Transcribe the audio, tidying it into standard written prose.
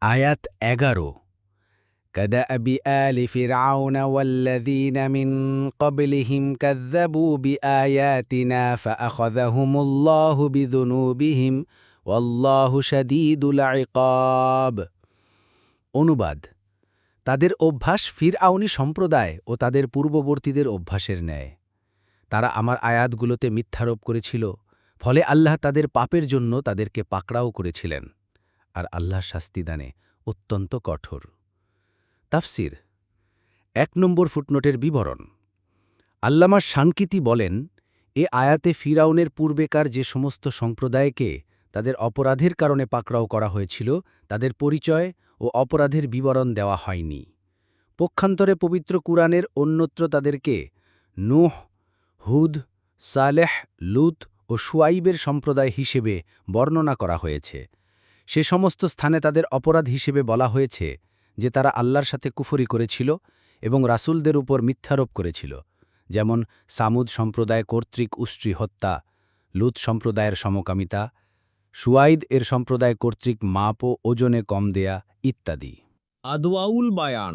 আয়াত ১১ كدأب آل فرعون والذين من قبلهم كذبوا بآياتنا فأخذهم الله بذنوبهم والله شديد العقاب অনুবাদ তাদের অভ্যাস ফিরআউনী সম্প্রদায় ও তাদের পূর্ববর্তীদের অভ্যাসের ন্যায়। তারা আমার আয়াতগুলোতে মিথ্যারোপ করেছিল, ফলে আল্লাহ তাদের পাপের জন্য তাদেরকে পাকড়াও করেছিলেন, আর আল্লাহ শাস্তিদানে অত্যন্ত কঠোর। তাফসির ১ নম্বর ফুটনোটের বিবরণ। আল্লামা শানকিতি বলেন, এ আয়াতে ফিরআউনের পূর্বেকার যে সমস্ত সম্প্রদায়কে তাদের অপরাধের কারণে পাকড়াও করা হয়েছিল তাদের পরিচয় ও অপরাধের বিবরণ দেওয়া হয়নি। পক্ষান্তরে পবিত্র কুরআনের অন্যত্র তাদেরকে নূহ, হুদ, সালেহ, লূত ও শুআইবের সম্প্রদায় হিসেবে বর্ণনা করা হয়েছে। সে সমস্ত স্থানে তাদের অপরাধ হিসেবে বলা হয়েছে যে তারা আল্লাহর সাথে কুফরি করেছিল এবং রাসূলদের উপর মিথ্যারোপ করেছিল, যেমন সামুদ সম্প্রদায় কর্তৃক উষ্ট্রি হত্যা, লূত সম্প্রদায়ের সমকামিতা, শুআইদ এর সম্প্রদায় কর্তৃক মাপ ও ওজনে কম দেয়া ইত্যাদি। আদওয়াউল বায়ান